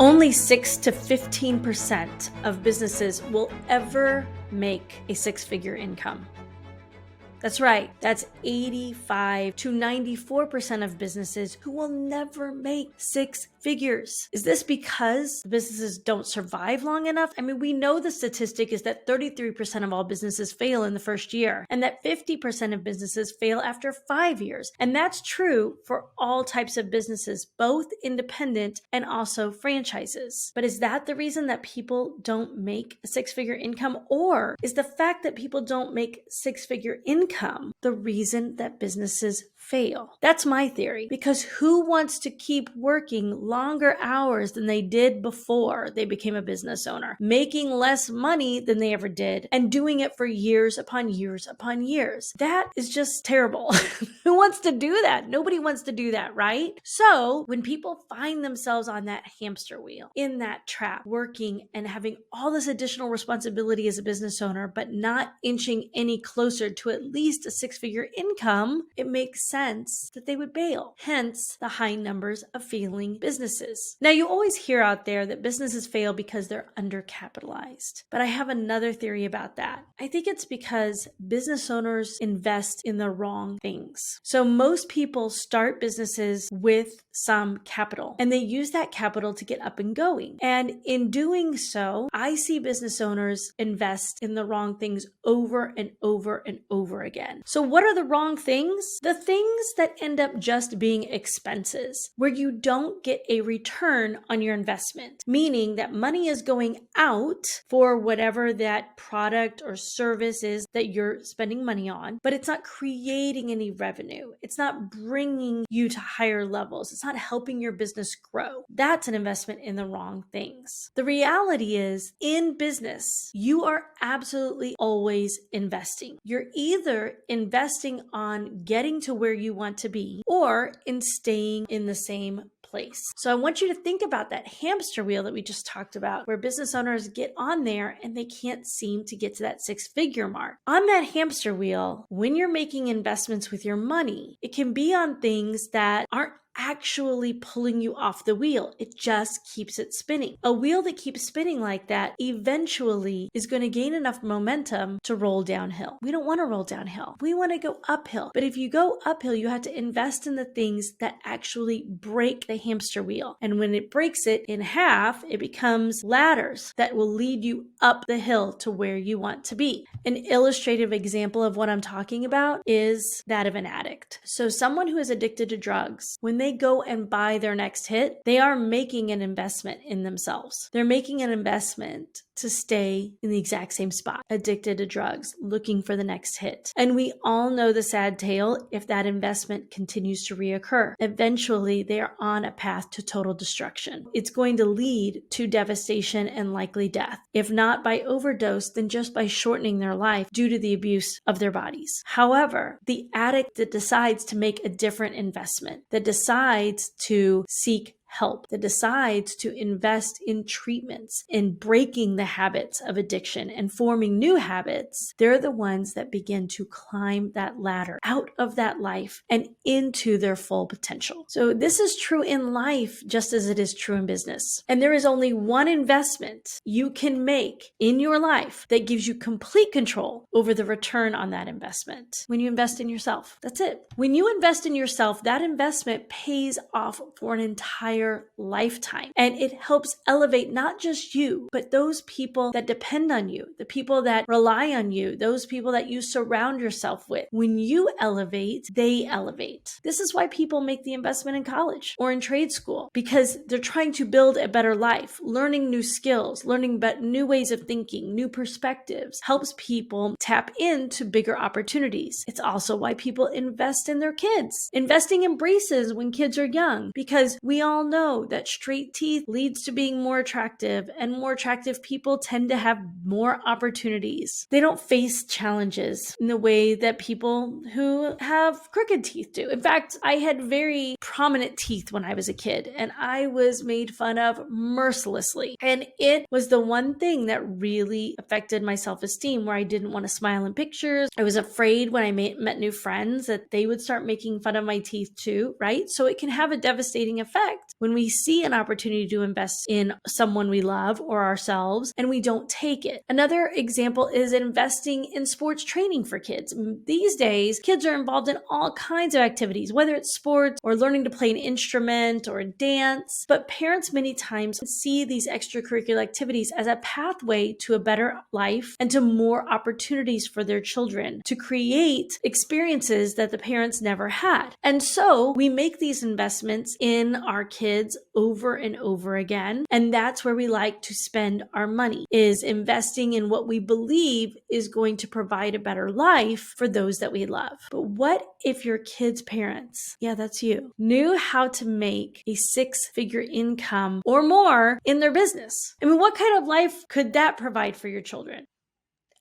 Only 6 to 15% of businesses will ever make a six-figure income. That's right. That's 85 to 94% of businesses who will never make six figures. Is this because the businesses don't survive long enough? I mean, we know the statistic is that 33% of all businesses fail in the first year, and that 50% of businesses fail after 5 years. And that's true for all types of businesses, both independent and also franchises. But is that the reason that people don't make a six-figure income? Or is the fact that people don't make six-figure income the reason that businesses fail? That's my theory, because who wants to keep working longer hours than they did before they became a business owner, making less money than they ever did, and doing it for years upon years upon years? That is just terrible. Who wants to do that? Nobody wants to do that, right? So when people find themselves on that hamster wheel, in that trap, working and having all this additional responsibility as a business owner, but not inching any closer to at least a six-figure income, it makes sense that they would bail. Hence the high numbers of failing businesses. Now, you always hear out there that businesses fail because they're undercapitalized. But I have another theory about that. I think it's because business owners invest in the wrong things. So most people start businesses with some capital, and they use that capital to get up and going. And in doing so, I see business owners invest in the wrong things over and over and over again. So what are the wrong things? The things that end up just being expenses, where you don't get a return on your investment, meaning that money is going out for whatever that product or service is that you're spending money on, but it's not creating any revenue. It's not bringing you to higher levels. It's not helping your business grow. That's an investment in the wrong things. The reality is, in business, you are absolutely always investing. You're either investing on getting to where you want to be or in staying in the same place. So I want you to think about that hamster wheel that we just talked about, where business owners get on there and they can't seem to get to that six-figure mark. On that hamster wheel, when you're making investments with your money, it can be on things that aren't actually pulling you off the wheel. It just keeps it spinning. A wheel that keeps spinning like that eventually is going to gain enough momentum to roll downhill. We don't want to roll downhill. We want to go uphill. But if you go uphill, you have to invest in the things that actually break the hamster wheel. And when it breaks it in half, it becomes ladders that will lead you up the hill to where you want to be. An illustrative example of what I'm talking about is that of an addict. So someone who is addicted to drugs, when they go and buy their next hit, they are making an investment in themselves. They're making an investment to stay in the exact same spot, addicted to drugs, looking for the next hit. And we all know the sad tale if that investment continues to reoccur. Eventually, they are on a path to total destruction. It's going to lead to devastation and likely death. If not by overdose, then just by shortening their life due to the abuse of their bodies. However, the addict that decides to make a different investment, that decides to seek help, that decides to invest in treatments, in breaking the habits of addiction and forming new habits, they're the ones that begin to climb that ladder out of that life and into their full potential. So this is true in life just as it is true in business. And there is only one investment you can make in your life that gives you complete control over the return on that investment. When you invest in yourself, that's it. When you invest in yourself, that investment pays off for an entire lifetime. And it helps elevate not just you, but those people that depend on you, the people that rely on you, those people that you surround yourself with. When you elevate, they elevate. This is why people make the investment in college or in trade school, because they're trying to build a better life, learning new skills, learning new ways of thinking, new perspectives, helps people tap into bigger opportunities. It's also why people invest in their kids, investing in braces when kids are young, because we all know that straight teeth leads to being more attractive, and more attractive people tend to have more opportunities. They don't face challenges in the way that people who have crooked teeth do. In fact, I had very prominent teeth when I was a kid, and I was made fun of mercilessly. And it was the one thing that really affected my self-esteem, where I didn't want to smile in pictures. I was afraid when I met new friends that they would start making fun of my teeth too, right? So it can have a devastating effect when we see an opportunity to invest in someone we love or ourselves and we don't take it. Another example is investing in sports training for kids. These days, kids are involved in all kinds of activities, whether it's sports or learning to play an instrument or dance. But parents many times see these extracurricular activities as a pathway to a better life and to more opportunities for their children to create experiences that the parents never had. And so we make these investments in our kids over and over again. And that's where we like to spend our money, is investing in what we believe is going to provide a better life for those that we love. But what if your kids' parents, yeah, that's you, knew how to make a six-figure income or more in their business? I mean, what kind of life could that provide for your children?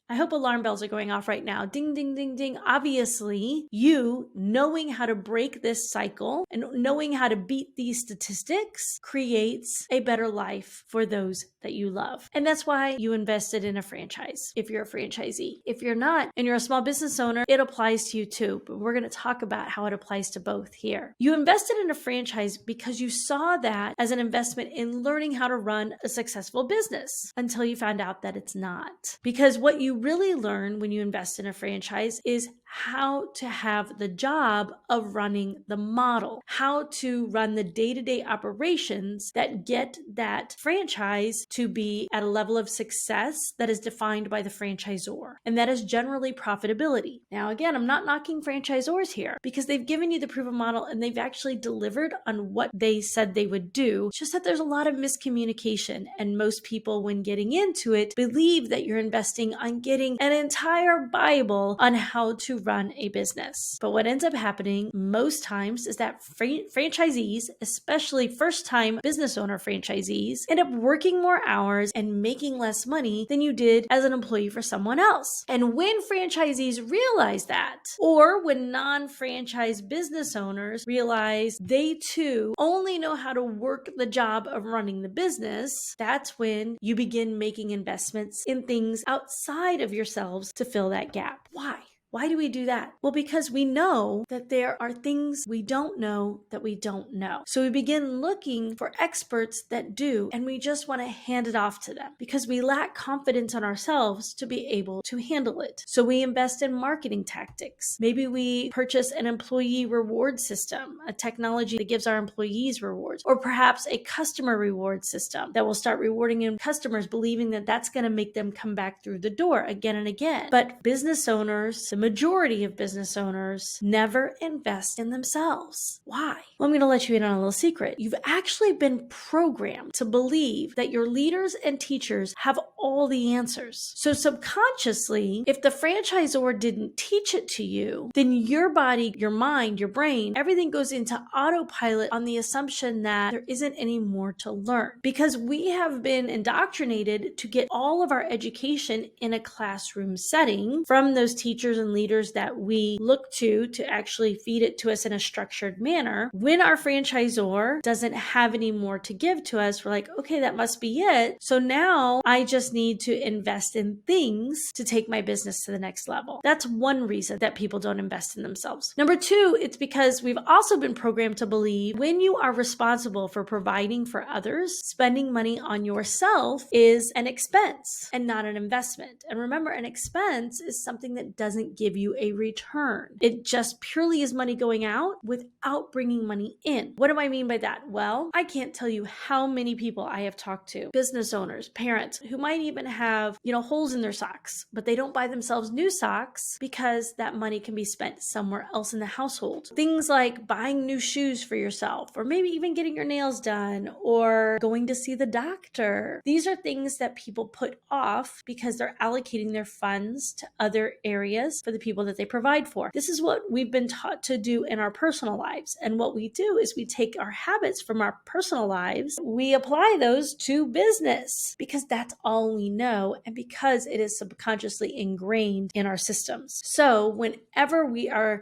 I hope alarm bells are going off right now. Ding, ding, ding, ding. Obviously, you knowing how to break this cycle and knowing how to beat these statistics creates a better life for those that you love. And that's why you invested in a franchise if you're a franchisee. If you're not and you're a small business owner, it applies to you too. But we're going to talk about how it applies to both here. You invested in a franchise because you saw that as an investment in learning how to run a successful business until you found out that it's not. Because what you really learn when you invest in a franchise is how to have the job of running the model, how to run the day-to-day operations that get that franchise to be at a level of success that is defined by the franchisor. And that is generally profitability. Now, again, I'm not knocking franchisors here because they've given you the proven model and they've actually delivered on what they said they would do. It's just that there's a lot of miscommunication. And most people, when getting into it, believe that you're investing on getting an entire Bible on how to run a business. But what ends up happening most times is that franchisees, especially first-time business owner franchisees, end up working more hours and making less money than you did as an employee for someone else. And when franchisees realize that, or when non-franchise business owners realize they too only know how to work the job of running the business, that's when you begin making investments in things outside of yourselves to fill that gap. Why? Why do we do that? Well, because we know that there are things we don't know that we don't know. So we begin looking for experts that do, and we just want to hand it off to them because we lack confidence in ourselves to be able to handle it. So we invest in marketing tactics. Maybe we purchase an employee reward system, a technology that gives our employees rewards, or perhaps a customer reward system that will start rewarding customers, believing that that's going to make them come back through the door again and again. But business owners, the majority of business owners, never invest in themselves. Why? Well, I'm going to let you in on a little secret. You've actually been programmed to believe that your leaders and teachers have all the answers. So subconsciously, if the franchisor didn't teach it to you, then your body, your mind, your brain, everything goes into autopilot on the assumption that there isn't any more to learn. Because we have been indoctrinated to get all of our education in a classroom setting from those teachers and leaders that we look to actually feed it to us in a structured manner. When our franchisor doesn't have any more to give to us, we're like, okay, that must be it. So now I just need to invest in things to take my business to the next level. That's one reason that people don't invest in themselves. Number two, it's because we've also been programmed to believe when you are responsible for providing for others, spending money on yourself is an expense and not an investment. And remember, an expense is something that doesn't give you a return. It just purely is money going out without bringing money in. What do I mean by that? Well, I can't tell you how many people I have talked to, business owners, parents, who might even have, holes in their socks, but they don't buy themselves new socks because that money can be spent somewhere else in the household. Things like buying new shoes for yourself, or maybe even getting your nails done, or going to see the doctor. These are things that people put off because they're allocating their funds to other areas for the people that they provide for. This is what we've been taught to do in our personal lives. And what we do is we take our habits from our personal lives, we apply those to business because that's all we know and because it is subconsciously ingrained in our systems. So whenever we are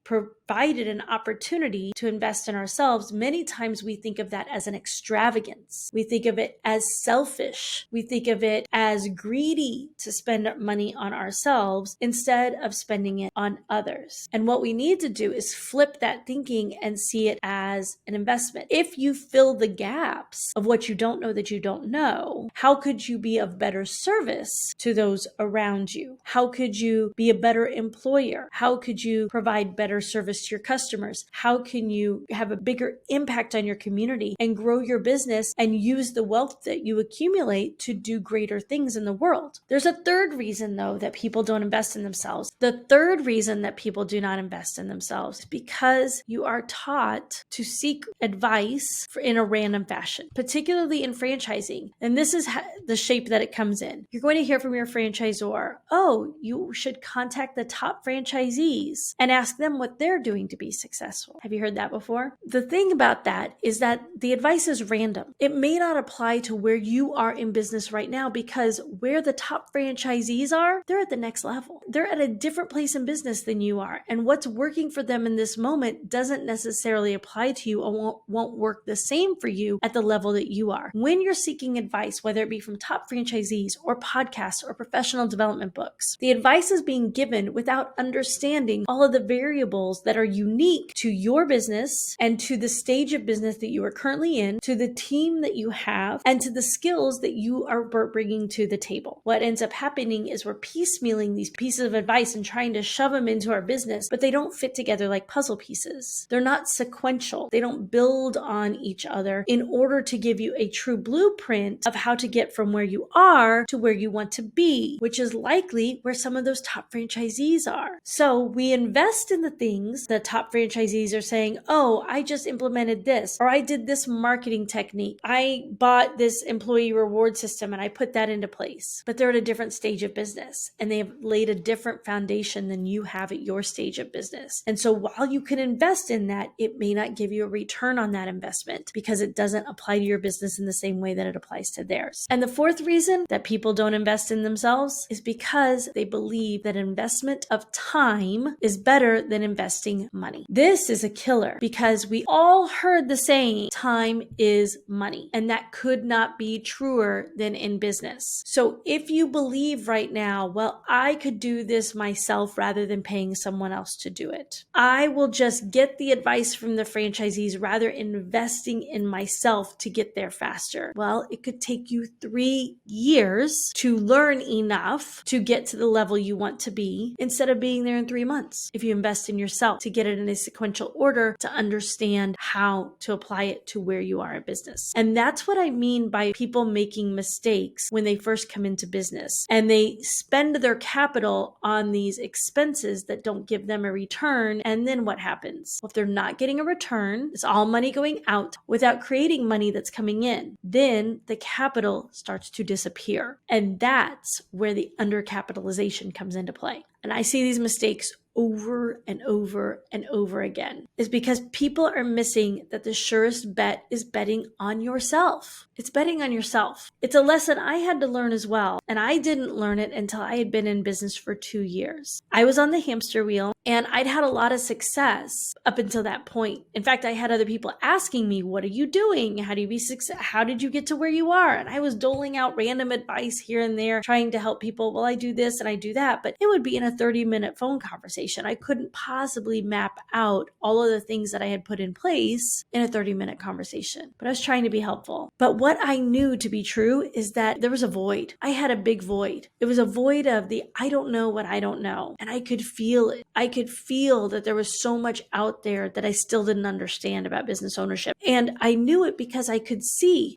provided an opportunity to invest in ourselves, many times we think of that as an extravagance. We think of it as selfish. We think of it as greedy to spend money on ourselves instead of spending it on others. And what we need to do is flip that thinking and see it as an investment. If you fill the gaps of what you don't know that you don't know, how could you be of better service to those around you? How could you be a better employer? How could you provide better service to your customers? How can you have a bigger impact on your community and grow your business and use the wealth that you accumulate to do greater things in the world? There's a third reason, though, that people don't invest in themselves. The third reason that people do not invest in themselves is because you are taught to seek advice in a random fashion, particularly in franchising. And this is the shape that it comes in. You're going to hear from your franchisor, oh, you should contact the top franchisees and ask them what they're doing to be successful. Have you heard that before? The thing about that is that the advice is random. It may not apply to where you are in business right now, because where the top franchisees are, they're at the next level. They're at a different place in business than you are. And what's working for them in this moment doesn't necessarily apply to you or won't work the same for you at the level that you are. When you're seeking advice, whether it be from top franchisees or podcasts or professional development books, the advice is being given without understanding all of the variables that are unique to your business and to the stage of business that you are currently in, to the team that you have, and to the skills that you are bringing to the table. What ends up happening is we're piecemealing these pieces of advice and trying to shove them into our business, but they don't fit together like puzzle pieces. They're not sequential. They don't build on each other in order to give you a true blueprint of how to get from where you are to where you want to be, which is likely where some of those top franchisees are. So we invest in the things that top franchisees are saying, oh, I just implemented this, or I did this marketing technique. I bought this employee reward system and I put that into place. But they're at a different stage of business and they have laid a different foundation than you have at your stage of business. And so while you can invest in that, it may not give you a return on that investment because it doesn't apply to your business in the same way that it applies to theirs. And the fourth reason that people don't invest in themselves is because they believe that investment of time is better than investing money. This is a killer because we all heard the saying, time is money, and that could not be truer than in business. So if you believe right now, well, I could do this myself rather than paying someone else to do it, I will just get the advice from the franchisees rather investing in myself to get there faster. Well, it could take you 3 years to learn enough to get to the level you want to be instead of being there in 3 months if you invest in yourself to get it in a sequential order to understand how to apply it to where you are in business. And that's what I mean by people making mistakes when they first come into business and they spend their capital on these expenses that don't give them a return. And then what happens? Well, if they're not getting a return, it's all money going out without creating money that's coming in. Then the capital starts to disappear. And that's where the undercapitalization comes into play. And I see these mistakes over and over and over again, is because people are missing that the surest bet is betting on yourself. It's betting on yourself. It's a lesson I had to learn as well. And I didn't learn it until I had been in business for 2 years. I was on the hamster wheel and I'd had a lot of success up until that point. In fact, I had other people asking me, what are you doing? How do you be successful? How did you get to where you are? And I was doling out random advice here and there, trying to help people. Well, I do this and I do that, but it would be in a 30-minute phone conversation. I couldn't possibly map out all of the things that I had put in place in a 30-minute conversation, but I was trying to be helpful. But what I knew to be true is that there was a void. I had a big void. It was a void of the I don't know what I don't know. And I could feel it. I could feel that there was so much out there that I still didn't understand about business ownership. And I knew it because I could see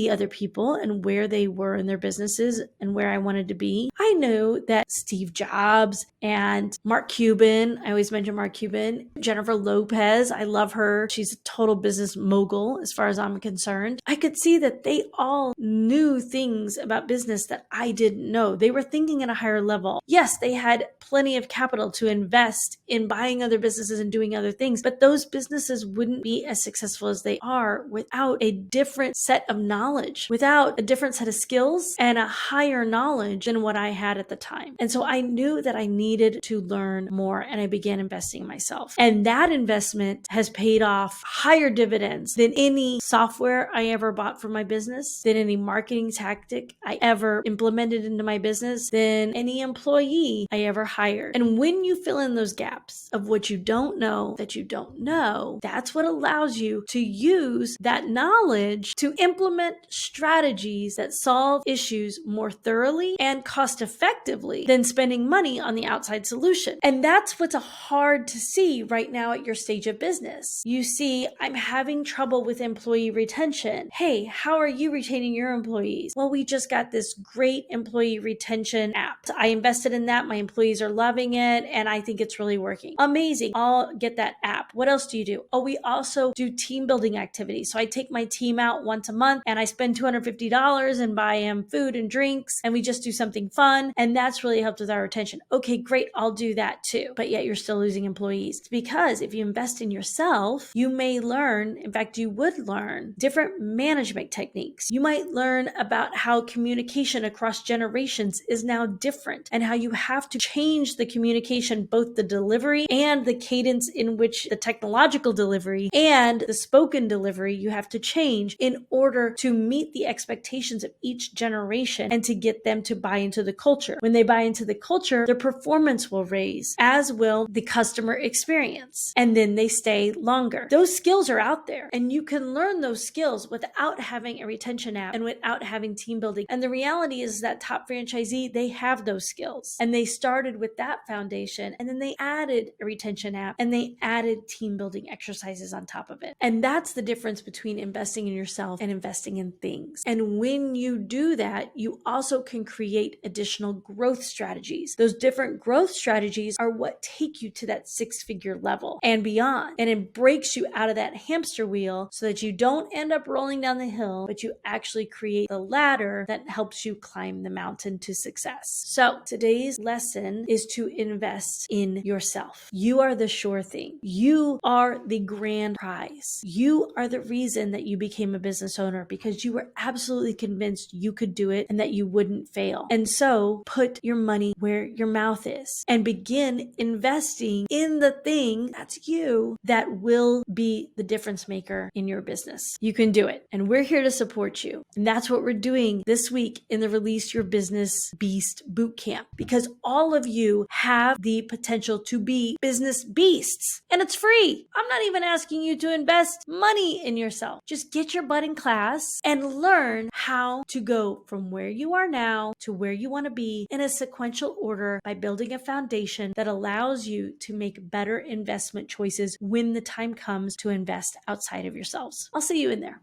other people and where they were in their businesses and where I wanted to be. I knew that Steve Jobs and Mark Cuban, I always mention Mark Cuban, Jennifer Lopez, I love her. She's a total business mogul as far as I'm concerned. I could see that they all knew things about business that I didn't know. They were thinking at a higher level. Yes, they had plenty of capital to invest in buying other businesses and doing other things, but those businesses wouldn't be as successful as they are without a different set of knowledge, without a different set of skills and a higher knowledge than what I had at the time. And so I knew that I needed to learn more and I began investing in myself. And that investment has paid off higher dividends than any software I ever bought for my business, than any marketing tactic I ever implemented into my business, than any employee I ever hired. And when you fill in those gaps of what you don't know that you don't know, that's what allows you to use that knowledge to implement strategies that solve issues more thoroughly and cost effectively than spending money on the outside solution. And that's what's hard to see right now at your stage of business. You see, I'm having trouble with employee retention. Hey, how are you retaining your employees? Well, we just got this great employee retention app. I invested in that. My employees are loving it, and I think it's really working. Amazing. I'll get that app. What else do you do? Oh, we also do team building activities. So I take my team out once a month and I spend $250 and buy them food and drinks, and we just do something fun. And that's really helped with our retention. Okay, great. I'll do that too. But yet you're still losing employees. It's because if you invest in yourself, you may learn, in fact, you would learn different management techniques. You might learn about how communication across generations is now different and how you have to change the communication, both the delivery and the cadence in which the technological delivery and the spoken delivery you have to change in order to meet the expectations of each generation and to get them to buy into the culture. When they buy into the culture, their performance will raise, as will the customer experience, and then they stay longer. Those skills are out there, and you can learn those skills without having a retention app and without having team building. And the reality is that top franchisee, they have those skills, and they started with that foundation, and then they added a retention app and they added team building exercises on top of it. And that's the difference between investing in yourself and investing in things. And when you do that, you also can create additional growth strategies. Those different growth strategies are what take you to that six-figure level and beyond. And it breaks you out of that hamster wheel so that you don't end up rolling down the hill, but you actually create the ladder that helps you climb the mountain to success. So today's lesson is to invest in yourself. You are the sure thing. You are the grand prize. You are the reason that you became a business owner, because you were absolutely convinced you could do it and that you wouldn't fail. And so put your money where your mouth is and begin investing in the thing, that's you, that will be the difference maker in your business. You can do it. And we're here to support you. And that's what we're doing this week in the Release Your Business Beast Bootcamp, because all of you have the potential to be business beasts, and it's free. I'm not even asking you to invest money in yourself. Just get your butt in class and learn how to go from where you are now to where you want to be in a sequential order by building a foundation that allows you to make better investment choices when the time comes to invest outside of yourselves. I'll see you in there.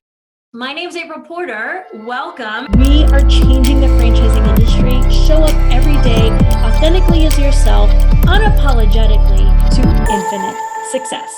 My name's April Porter. Welcome. We are changing the franchising industry. Show up every day, authentically as yourself, unapologetically to infinite success.